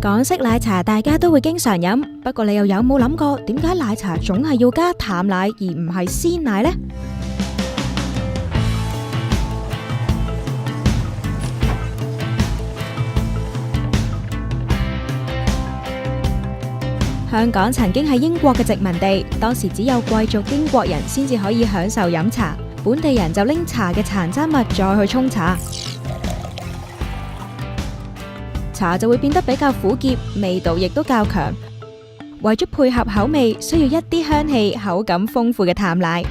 港式奶茶大家都會經常飲，不過你又有冇諗過點解奶茶總係要加淡奶而唔係鮮奶呢？香港曾經係英國嘅殖民地，當時只有貴族英國人先至可以享受飲茶，本地人就拎茶嘅殘渣物再去沖茶，茶就會變得比較苦澀，味道亦都較強。為咗配合口味，需要一啲香氣、口感豐富嘅淡奶。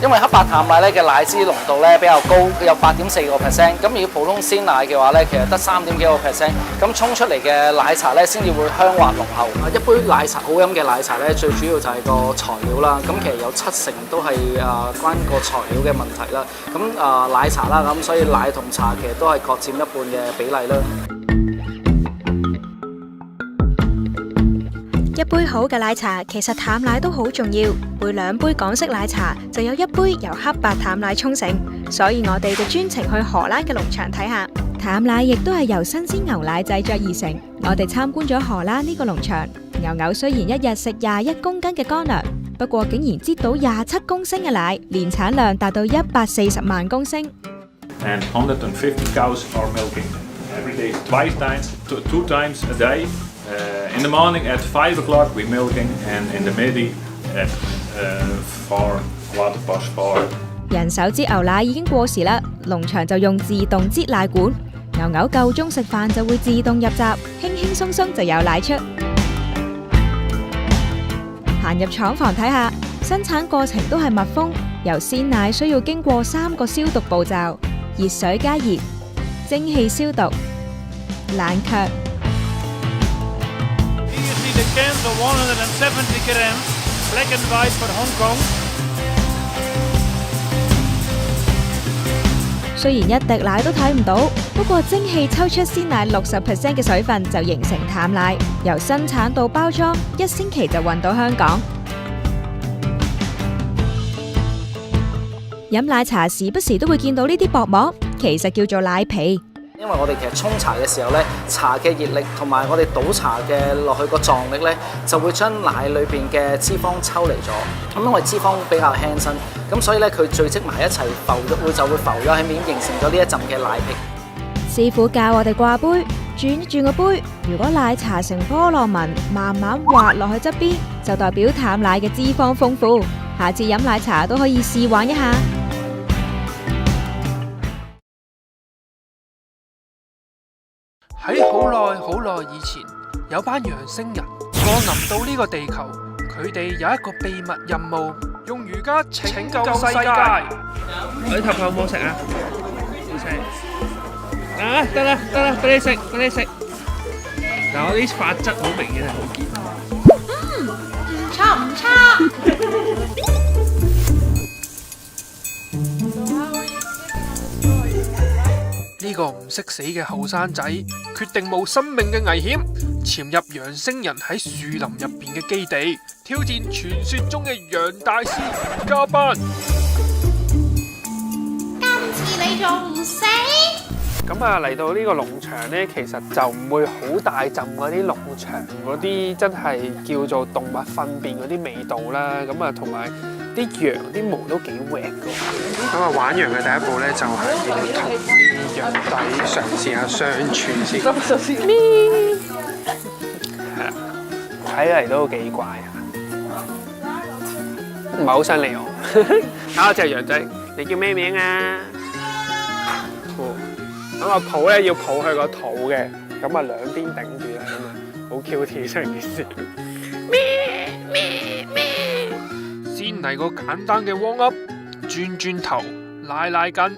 因為黑白淡奶咧嘅奶脂濃度咧比較高，佢有8.4%。咁如果普通鮮奶嘅話咧，其實得3點幾個%。咁沖出嚟嘅奶茶咧先至會香滑濃厚。一杯奶茶好飲嘅奶茶咧，最主要就係個材料啦。咁其實有70%都係關個材料嘅問題啦。咁奶茶啦，咁所以奶同茶其實都係各佔一半嘅比例啦。一杯好嘅奶茶，其實淡奶都好重要。每2杯港式奶茶就有1杯由黑白淡奶沖成，所以我哋就專程去荷蘭嘅農場睇下。淡奶亦都係由新鮮牛奶製作而成。我哋參觀咗荷蘭呢個農場，牛雖然一日食21公斤嘅乾糧，不過竟然擠到27公升嘅奶，年產量達到140萬公升。And 150 cows are milking every day, two times a day. In the morning at 5 o'clock we milking, and in the midday at 4:15. 人手擠牛奶已經過時啦，農場就用自動擠奶管，牛夠鐘食飯就會自動入閘，輕輕鬆鬆就有奶出。行入廠房睇下，生產過程都係密封，由鮮奶需要經過3個消毒步驟：熱水加熱、蒸汽消毒、冷卻。The cans are 170 grams, black and white for Hong Kong. 雖然一滴奶都睇唔到，不過蒸汽抽出鮮奶60% 嘅水分就形成淡奶，由生產到包裝1星期就運到香港。飲奶茶時不時都會見到呢啲薄膜，其實叫做奶皮。因為我哋其實沖茶嘅時候咧，茶嘅熱力同埋我哋倒茶嘅落去個撞力咧，就會將奶裏邊嘅脂肪抽離咗。咁因為脂肪比較輕身，咁所以咧佢聚積埋一齊就會浮咗喺面，形成咗呢一陣嘅奶皮。師傅教我哋掛杯，轉一轉個杯，如果奶茶成波浪紋，慢慢滑落去側邊，就代表淡奶嘅脂肪豐富。下次飲奶茶都可以試玩一下。喺好耐以前，有班洋星人降臨到呢個地球，佢哋有一個秘密任務，用瑜伽拯救世界。你頭頭冇食啊？冇食。啊，得啦，俾你食。嗱，我啲髮質好明顯係好健康。唔差。呢個唔識死嘅後生仔，決定冒生命嘅危險，潛入洋星人喺樹林入邊嘅基地，挑戰傳說中嘅楊大師瑜伽班。今次你仲唔死？咁啊，嚟到呢個農場呢，其實就唔會好大陣嗰啲農場嗰啲真係叫做動物糞便嗰啲味道啦。咁啊，同埋啲羊啲毛都幾滑噶。咁啊，玩羊嘅第一步呢，就係要同啲羊仔嘗試下相處先。係啦，睇嚟都幾怪啊，唔係好想理我。睇下隻羊仔，你叫咩名啊？咁個抱咧要抱佢個肚嘅，咁啊兩邊頂住啦，咁啊好 cute 成件事。先嚟個簡單嘅 warm up，轉頭，拉筋。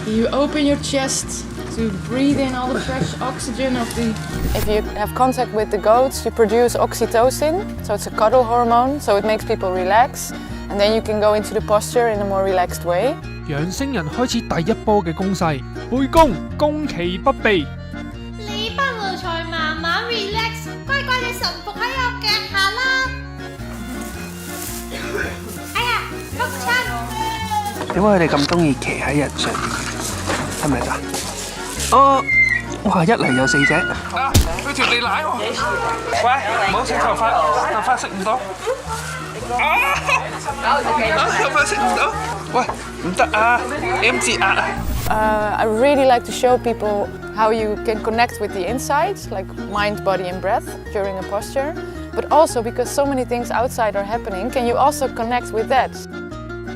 You open your chest to breathe in all the fresh oxygen of the. If you have contact with the goats, you produce oxytocin, so it's a cuddle hormone, so it makes people relax, and then you can go into the posture in a more relaxed way. 洋星人開始第一波嘅攻勢，背弓，攻其不備。你班奴才慢慢 relax， 乖乖地臣服喺我腳下啦。哎呀，仆親！點解佢哋咁中意騎喺人上面？係係咪咋？哦，哇！一嚟有4隻。啊！佢條脷奶喎。喂，唔好食頭髮，頭髮食唔到。頭髮食唔到。喂，唔得啊 ！M 字壓啊！ I really like to show people how you can connect with the inside, like mind, body and breath during a posture. But also because so many things outside are happening, can you also connect with that?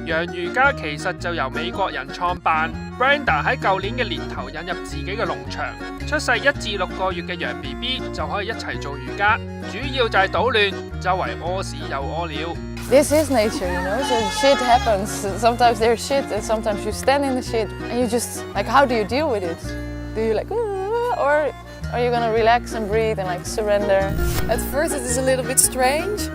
羊瑜伽其實就由美國人創辦 ，Brenda 喺舊年嘅年頭引入自己嘅農場，出世1至6個月嘅羊 BB 就可以一齊做瑜伽，主要就係搗亂，周圍屙屎又屙尿。This is nature, you know, so shit happens. Sometimes there's shit and sometimes you stand in the shit and you just, like, how do you deal with it? Do you like, or are you gonna relax and breathe and like surrender? At first it is a little bit strange,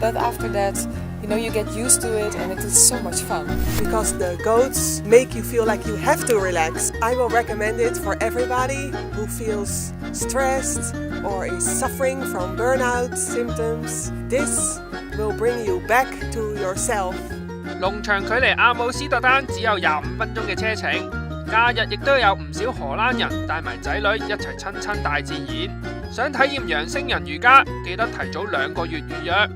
but after that, you know, you get used to it and it is so much fun. Because the goats make you feel like you have to relax. I will recommend it for everybody who feels stressed or is suffering from burnout symptoms. This will bring you back to yourself. 農場距離阿姆斯特丹只有25分鐘嘅車程，假日亦都有唔少荷蘭人帶埋仔女一齊親大自然。想體驗陽星人瑜伽，記得提早2個月預約。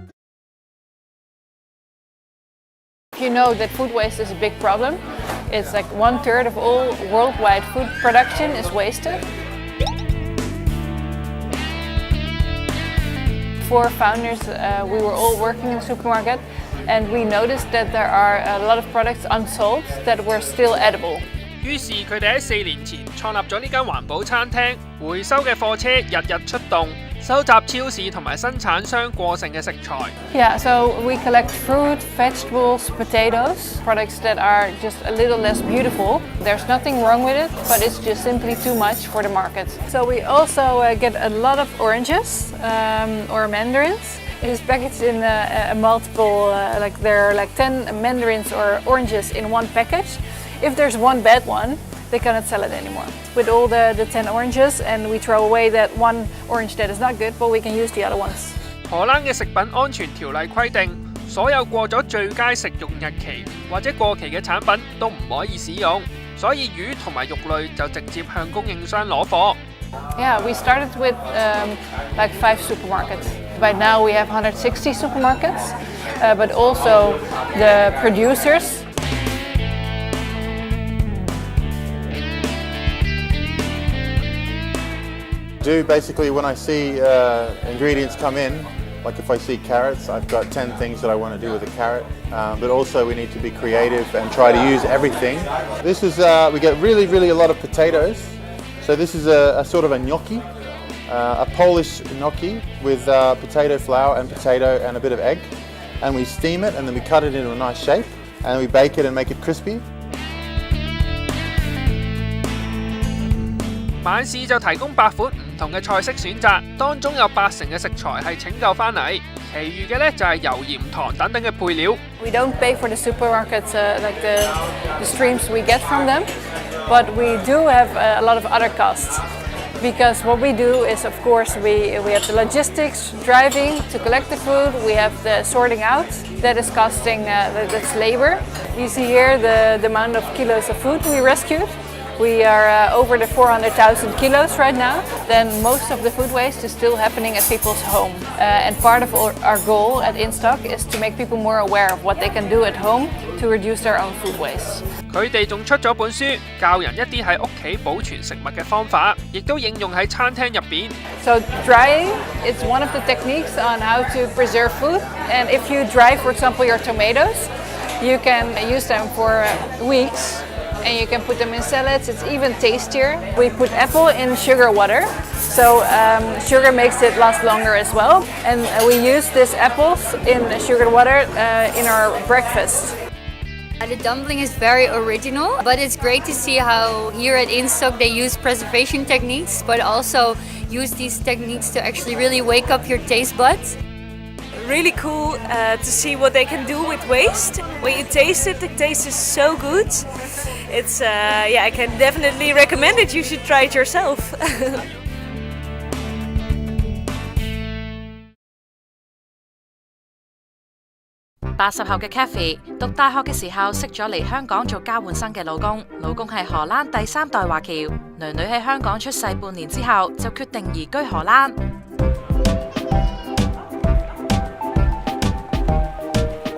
You know that food waste is a big problem. It's like 1/3 of all worldwide food production is wasted. 4 founders, we were all working in the supermarket and we noticed that there are a lot of products unsold that were still edible. 於是佢哋喺4年前創立咗呢間環保餐廳，回收嘅貨車日日出動，收集超市同埋生產商過剩嘅食材。Yeah, so we collect fruit, vegetables, potatoes, products that are just a little less beautiful. There's nothing wrong with it, but it's just simply too much for the market. So we also get a lot of oranges or mandarins. It is packaged in a multiple, like there are like 10 mandarins or oranges in one package. If there's one bad one, they cannot sell it anymore. With all the 10 oranges, and we throw away that one orange that is not good, but we can use the other ones. 荷蘭嘅食品安全條例規定，所有過咗最佳食用日期或者過期嘅產品都唔可以使用，所以魚同埋肉類就直接向供應商攞貨。Yeah, we started with like 5 supermarkets. By now we have 160 supermarkets, but also the producers. Basically, when I see ingredients come in, like if I see carrots, I've got 10 things that I want to do with a carrot. But also we need to be creative and try to use everything. This is, we get really a lot of potatoes. So this is a sort of a gnocchi, a Polish gnocchi with potato flour and potato and a bit of egg. And we steam it and then we cut it into a nice shape and we bake it and make it crispy. 晚市就提供8款唔同嘅菜式選擇，當中有80%嘅食材係拯救翻嚟，其餘嘅呢就係油、鹽、糖等等嘅配料。We don't pay for the supermarkets like the streams we get from them, but we do have a lot of other costs. Because what we do is, of course, we have the logistics, driving to collect the food. We have the sorting out. That is costing, that's labor. You see here the amount of kilos of food we rescued. We are over the 400,000 kilos right now. Then most of the food waste is still happening at people's home. And part of our goal at InStock is to make people more aware of what they can do at home to reduce their own food waste. 佢哋仲出咗本書，教人一啲喺屋企保存食物嘅方法，亦都應用喺餐廳入邊。So drying is one of the techniques on how to preserve food. And if you dry, for example, your tomatoes, you can use them for weeks. And you can put them in salads, it's even tastier. We put apple in sugar water, so sugar makes it last longer as well. And we use these apples in sugar water in our breakfast. The dumpling is very original, but it's great to see how here at InStock they use preservation techniques, but also use these techniques to actually really wake up your taste buds. Really cool to see what they can do with waste. When you taste it, the taste is so good. It's yeah, I can definitely recommend it. You should try it yourself. 80後嘅 Kathy 讀大學嘅時候識咗嚟香港做交換生嘅老公，老公係荷蘭第3代華僑，女女喺香港出世半年之後就決定移居荷蘭。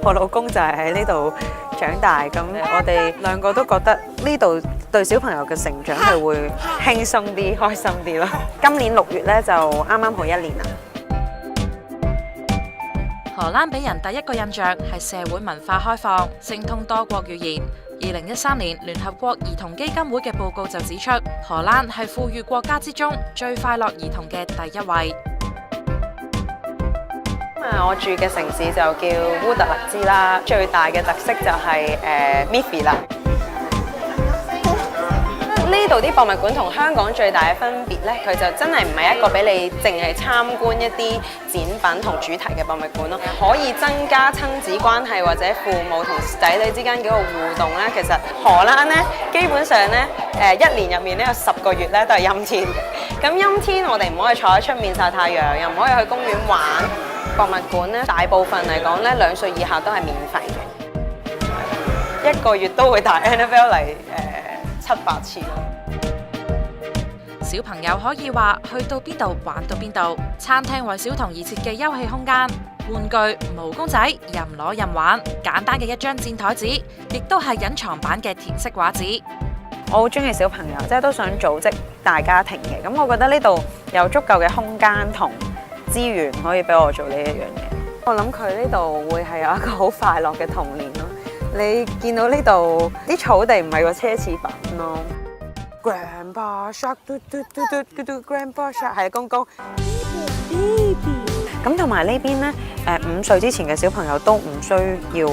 我老公就係喺呢度長大，咁我哋兩個都覺得呢度對小朋友嘅成長係會輕鬆啲、開心啲咯。今年6月咧就啱啱好1年啦。荷蘭俾人第一個印象係社會文化開放，精通多國語言。2013年聯合國兒童基金會嘅報告就指出，荷蘭係富裕國家之中最快樂兒童嘅第1位。我住嘅城市就叫烏特勒支啦，最大嘅特色就係Miffy 啦。呢度啲博物館同香港最大嘅分別咧，佢就真係唔係一個俾你淨係參觀一啲展品同主題嘅博物館咯，可以增加親子關係或者父母同仔女之間嘅一個互動咧。其實荷蘭咧基本上咧1年入面咧有10個月咧都係陰天嘅。咁陰天我哋唔可以坐喺出面曬太陽，又唔可以去公園玩。博物館咧大部分嚟講咧2歲以下都係免費嘅，1個月都會帶 Annabelle 嚟7-8次。小朋友可以話去到邊度玩到邊度，餐廳為小童而設嘅休憩空間，玩具、毛公仔任攞任玩，簡單嘅一張墊台紙，亦都係隱藏版嘅填色畫紙。我好中意小朋友，即係都想組織大家庭嘅，咁我覺得呢度有足夠嘅空間同資源可以俾我做呢一樣嘢。我諗佢呢度會係有一個好快樂嘅童年咯。你見到呢度啲草地唔係個奢侈品咯。Grandpa Shark 嘟嘟嘟嘟嘟 Grandpa Shark 係公公。咁同埋呢邊咧，5歲之前嘅小朋友都唔需要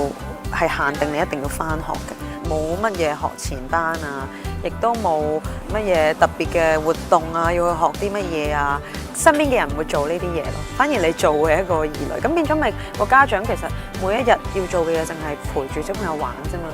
係限定你一定要返學嘅，冇乜嘢學前班啊，亦都冇乜嘢特別嘅活動啊，要去學啲乜嘢啊。身邊嘅人唔會做呢啲嘢咯，反而你做嘅一個兒女，咁變咗咪個家長其實每一日要做嘅嘢淨係陪住小朋友玩啫嘛。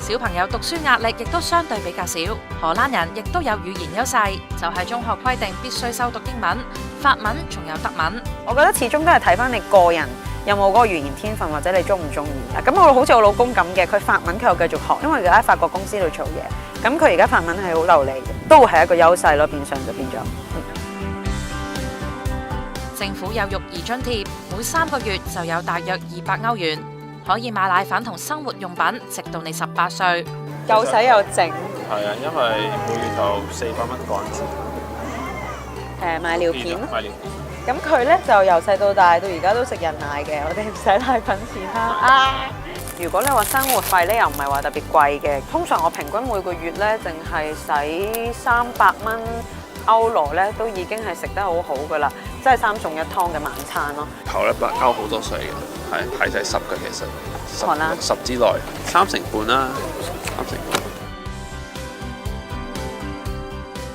小朋友讀書壓力亦都相對比較少，荷蘭人亦都有語言優勢，就係中學規定必須修讀英文、法文仲有德文。我覺得始終都係睇翻你個人有冇嗰個語言天分，或者你中唔中意。咁我好似我老公咁嘅，佢法文佢又繼續學，因為佢喺法國公司度做嘢，咁佢而家法文係好流利嘅，都會係一個優勢咯，變相就變咗。政府有育兒津貼，每3個月就有大約200歐元，可以買奶粉同生活用品，直到你18歲。又洗又整。係啊，因為每月就400蚊港紙。買尿片咯。買尿片。咁佢咧就由細到大到而家都食人奶嘅，我哋唔使奶粉錢啦。如果你話生活費咧，又唔係話特別貴嘅，通常我平均每個月咧淨係使300蚊歐羅咧，都已經係食得好好噶啦，即係3餸1湯嘅晚餐咯。頭100歐好多水嘅，係10嘅其實10之內3成半啦，3成半。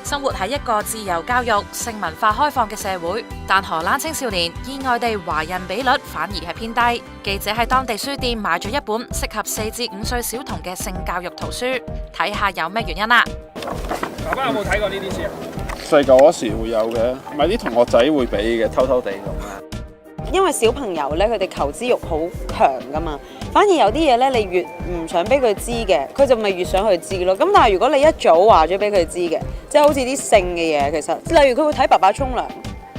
生活喺一個自由教育、性文化開放嘅社會，但荷蘭青少年意外地懷孕比率反而係偏低。記者喺當地書店買咗一本適合4至5歲小童嘅性教育圖書，睇下有咩原因啦。爸爸有冇睇過呢啲書啊？細個嗰時會有嘅，咪啲同學仔會俾嘅，偷偷地咁啦。因為小朋友咧，佢哋求知欲好強噶嘛，反而有啲嘢咧，你越唔想俾佢知嘅，佢就咪越想去知咯。咁但係如果你一早話咗俾佢知嘅，即係好似啲性嘅嘢，其實例如佢會睇爸爸沖涼，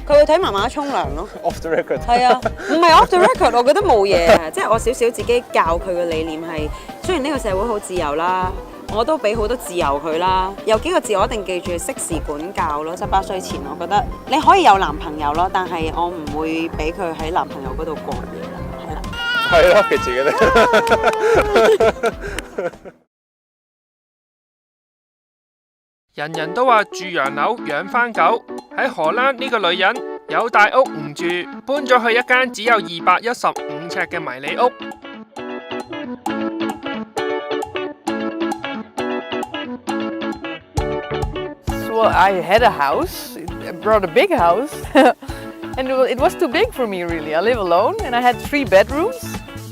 佢會睇媽媽沖涼咯。Off the record。係啊，唔係 off the record， 我覺得冇嘢。即係我少少自己教佢嘅理念係，雖然呢個社會好自由啦。我都俾好多自由佢啦，有幾個字我一定記住，適時管教咯。18歲前，我覺得你可以有男朋友咯，但係我唔會俾佢喺男朋友嗰度過夜啦，係啦。係咯，佢自己咧。人人都話住洋樓養番狗，喺荷蘭呢個女人有大屋唔住，搬咗去一間只有215尺嘅迷你屋。Well, I had a house, I brought a big house, and it was too big for me really. I live alone and I had 3 bedrooms,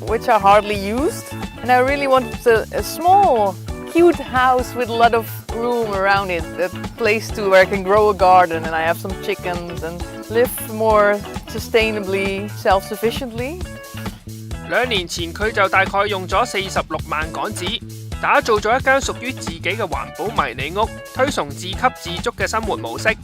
which are hardly used. And I really wanted a small, cute house with a lot of room around it, a place where I can grow a garden and I have some chickens and live more sustainably, self-sufficiently. 2年前佢就大概用咗46萬港紙，打造咗一間屬於自己嘅環保迷你屋，推崇自給自足嘅生活模式。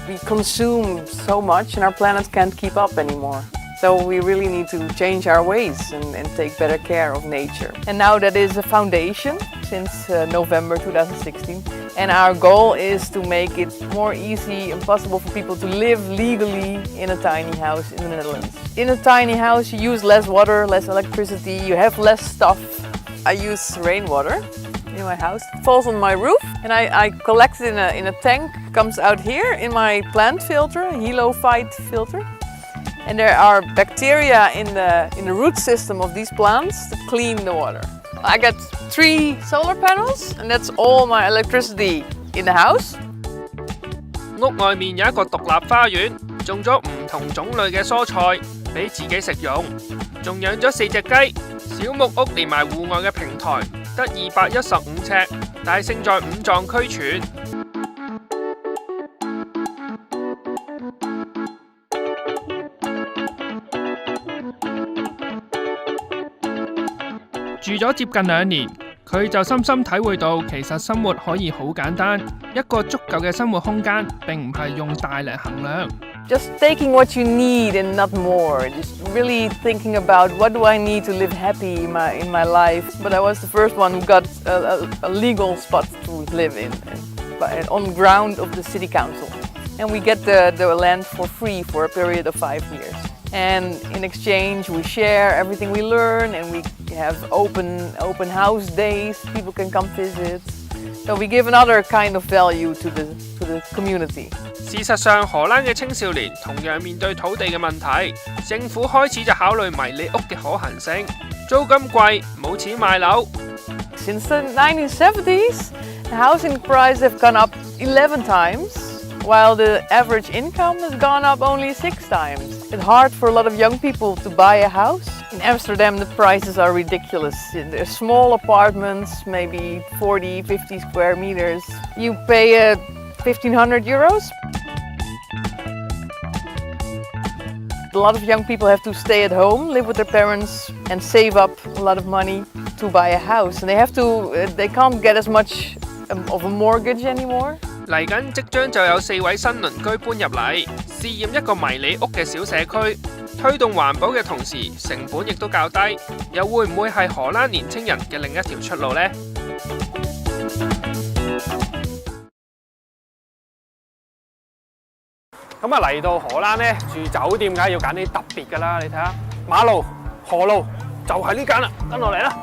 We consume so much and our planet can't keep up anymore. So we really need to change our ways and take better care of nature. And now that is a foundation since November 2016. And our goal is to make it more easy and possible for people to live legally in a tiny house in the Netherlands. In a tiny house, you use less water, less electricity, you have less stuff. I use rainwater in my house. It falls on my roof and I collect it in a tank. Comes out here in my plant filter, a helophyte filter. And there are bacteria in the root system of these plants that clean the water. I got 3 solar panels and that's all my electricity in the house. 屋外面有一個獨立花園，種咗唔同種類嘅蔬菜俾自己食用，仲養咗4隻雞。小木屋連埋戶外嘅平台，得215尺，但係勝在5臟俱全。住咗接近2年，佢就深深體會到其實生活可以好簡單，一個足夠嘅生活空間並唔係用大嚟衡量。Just taking what you need and not more. Just really thinking about what do I need to live happy in my life. But I was the first one who got a legal spot to live in on the ground of the city council. And we get the land for free for a period of 5 years. And in exchange, we share everything we learn, and we have open house days. People can come visit. So we give another kind of value to the community. 事實上，荷蘭嘅青少年同樣面對土地嘅問題，政府開始就考慮迷你屋嘅可行性。租金貴，冇錢買樓。Since the 1970s, the housing prices have gone up 11 times. While the average income has gone up only 6 times. It's hard for a lot of young people to buy a house. In Amsterdam, the prices are ridiculous. They're small apartments, maybe 40, 50 square meters. You pay 1,500 euros. A lot of young people have to stay at home, live with their parents, and save up a lot of money to buy a house. And they can't get as much of a mortgage anymore. 嚟緊即將就有4位新鄰居搬入嚟，試驗一個迷你屋嘅小社區，推動環保嘅同時，成本亦都較低，又會唔會係荷蘭年青人嘅另一條出路呢？咁啊嚟到荷蘭呢，住酒店梗係要揀啲特別㗎啦，你睇下馬路、河路就係呢間啦，跟落嚟啦。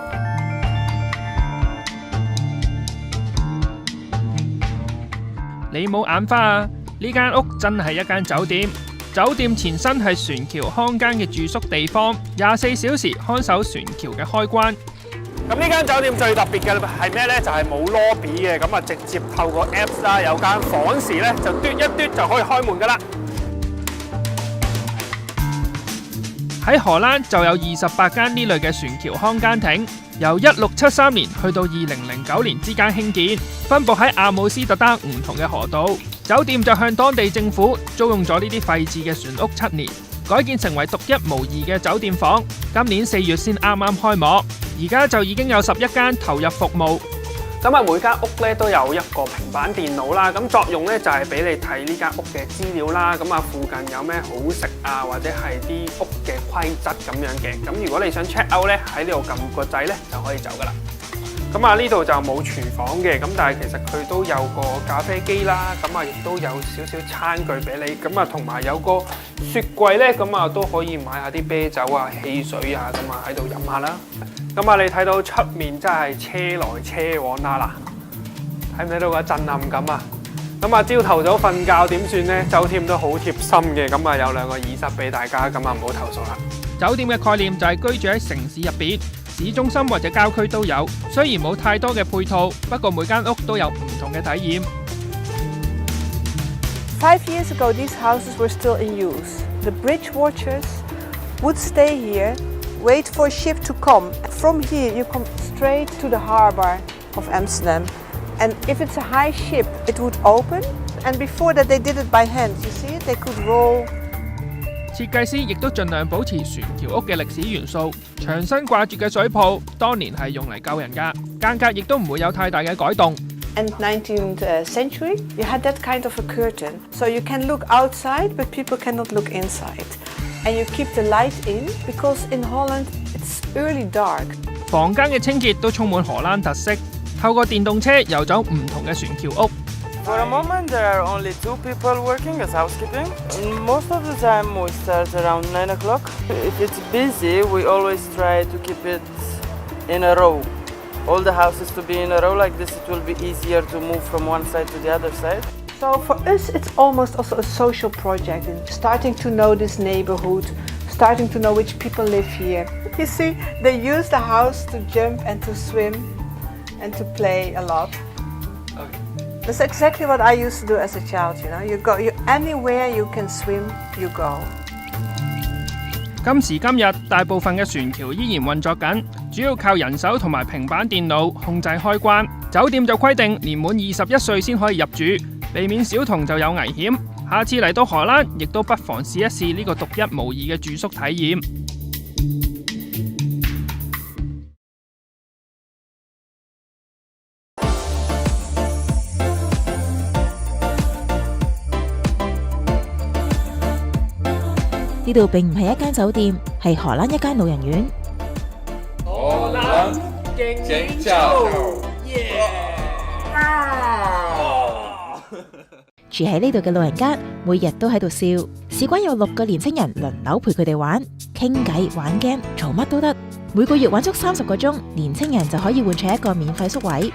你冇眼花啊！呢間屋真係一間酒店，酒店前身係船橋看更嘅住宿地方，24小時看守船橋嘅開關。咁呢間酒店最特別嘅係咩呢？就係冇 lobby 嘅，咁啊直接透過 Apps 啦，有間房時呢，就嘟一嘟就可以開門㗎啦。喺荷蘭就有28間呢類嘅船橋看更艇，由1673年去到2009年之間興建，分佈喺阿姆斯特丹唔同嘅河道。酒店就向當地政府租用咗呢啲廢置嘅船屋7年，改建成為獨一無二嘅酒店房。今年4月先啱啱開幕，而家就已經有11間投入服務。咁啊，每間屋咧都有一個平板電腦啦，咁作用咧就係俾你睇呢間屋嘅資料啦，咁啊附近有咩好食啊，或者係啲屋嘅規則咁樣嘅。咁如果你想 check out 咧，喺呢度撳個掣咧就可以走噶啦。咁啊呢度就冇廚房嘅，咁但係其實佢都有個咖啡機啦，咁啊亦都有少少餐具俾你，咁啊同埋有個雪櫃咧，咁啊都可以買下啲啤酒啊、汽水啊，咁啊喺度飲下啦。咁啊你睇到出面真係車來車往啦嗱，睇唔睇到個震撼感啊？咁啊朝頭早瞓覺點算呢？酒店都好貼心嘅，咁啊有2個耳塞俾大家，咁啊唔好投訴啦。酒店嘅概念就係居住喺城市入邊。市中心或者郊區都有，雖然冇太多嘅配套，不過每間屋都有唔同嘅體驗。5 years ago, these houses were still in use. The bridge watchers would stay here, wait for a ship to come. From here, you come straight to the harbor of Amsterdam. And if it's a high ship, it would open. And before that, they did it by hand. You see it? They could roll 設計師亦都盡量保持船橋屋嘅歷史元素，牆身掛住嘅水泡當年係用嚟救人㗎，間隔亦都唔會有太大嘅改動。And 19th century, you had that kind of a curtain, so you can look outside, but people cannot look inside. And you keep the light in, because in Holland it's early dark. 房間嘅清潔都充滿荷蘭特色，透過電動車遊走唔同嘅船橋屋。For a moment, there are only 2 people working as housekeeping. Most of the time, we start around 9 o'clock. If it's busy, we always try to keep it in a row. All the houses to be in a row like this, it will be easier to move from one side to the other side. So for us, it's almost also a social project, and starting to know this neighborhood, starting to know which people live here. You see, they use the house to jump and to swim and to play a lot. That's exactly what I used to do as a child, you know. You anywhere you can swim, you go. 今時今日，大部分嘅船橋依然運作緊，主要靠人手同埋平板電腦控制開關。酒店就規定年滿21歲先可以入住，避免小童就有危險。下次嚟到荷蘭，亦都不妨試一試呢個獨一無二嘅住宿體驗。呢度並唔係一間酒店，係荷蘭一間老人院。荷蘭警察，住喺呢度嘅老人家每日都喺度笑，事關有6個年青人輪流陪佢哋玩，傾偈、玩 game， 做乜都得。每個月玩足30個鐘，年青人就可以換取一個免費宿位。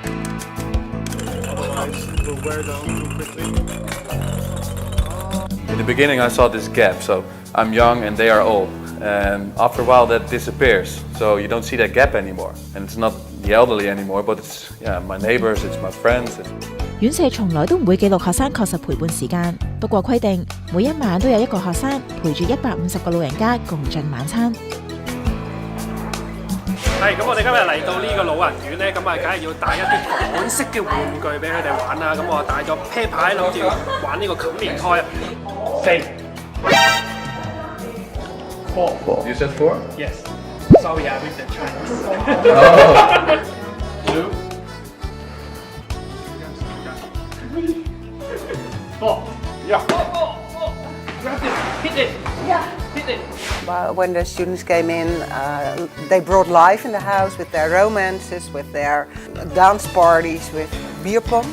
In the beginning, I saw this gap, so I'm young and they are old. And after a while, that disappears. So you don't see that gap anymore. And it's not the elderly anymore, but it's my neighbors, it's my friends. 院舍從來都唔會記錄學生確實陪伴時間，不過規定每一晚都有一個學生陪住150個老人家共進晚餐。係咁，我哋今日嚟到呢個老人院咧，咁啊，梗係要帶一啲港式嘅玩具俾佢哋玩啦。咁我帶咗啤牌，諗住玩呢個冚棉胎。4. You said 4? Yes. Sorry, I read the Chinese. Oh. 2. 4. Yeah. Grab it. Hit it. Yeah. Hit it. When the students came in, they brought life in the house with their romances, with their dance parties, with beer pong.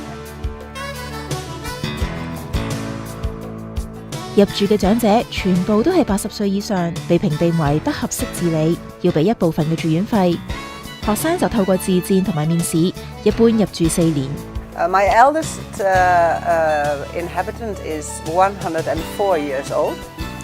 入住嘅長者全部都係80歲以上，被評定為不合適自理，要俾一部分嘅住院費。學生就透過自薦同埋面試，一般入住4年。My eldest inhabitant is 104 years old.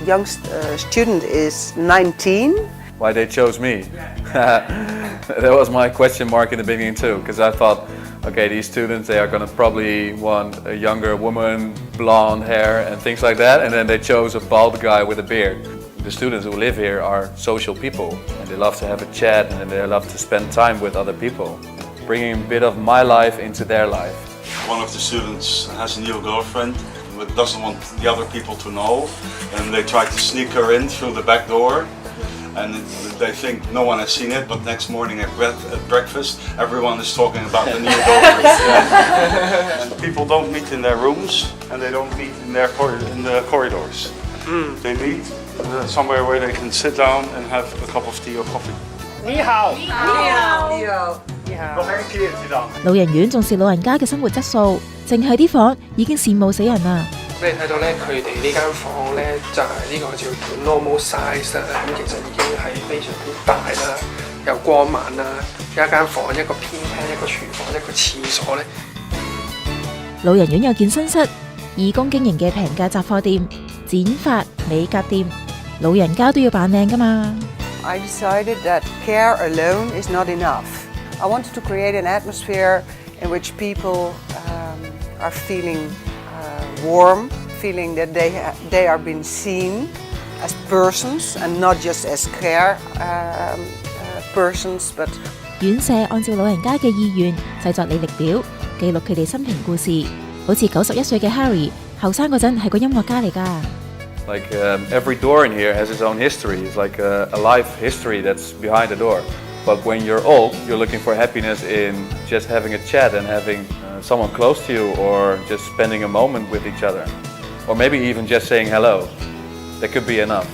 Youngest student is 19. Why they chose me? That was my question mark in the beginning too, because I thought, okay, these students, they are going to probably want a younger woman, blonde hair and things like that, and then they chose a bald guy with a beard. The students who live here are social people, and they love to have a chat, and they love to spend time with other people, bringing a bit of my life into their life. One of the students has a new girlfriend, but doesn't want the other people to know, and they try to sneak her in through the back door. And they think no one has seen it, but next morning at breakfast, everyone is talking about the new girlfriend. And people don't meet in their rooms, and they don't meet in the corridors. They meet somewhere where they can sit down and have a cup of tea or coffee. 你好，你好，你好，你好。老人院重視老人家嘅生活質素，淨係啲房已經羨慕死人啦。你睇到咧，佢哋呢間房咧就係呢個叫 normal size 啦，咁其實已經係非常之大啦，又光猛啦，有一間房、一個偏廳、一個廚房、一個廁所咧。老人院有健身室，義工經營嘅平價雜貨店、剪髮、美甲店，老人家都要扮靚㗎嘛。I decided that care alone is not enough. I wanted to create an atmosphere in which people are feeling warm, feeling that they are being seen as persons and not just as care persons, but 院舍按照老人家嘅意願製作履歷表，記錄佢哋生平故事。好似91歲嘅 Harry，後生嗰陣係個音樂家嚟㗎。Like every door in here has its own history. It's like a life history that's behind the door. But when you're old, you're looking for happiness in just having a chat and having someone close to you, or just spending a moment with each other. Or maybe even just saying hello. That could be enough.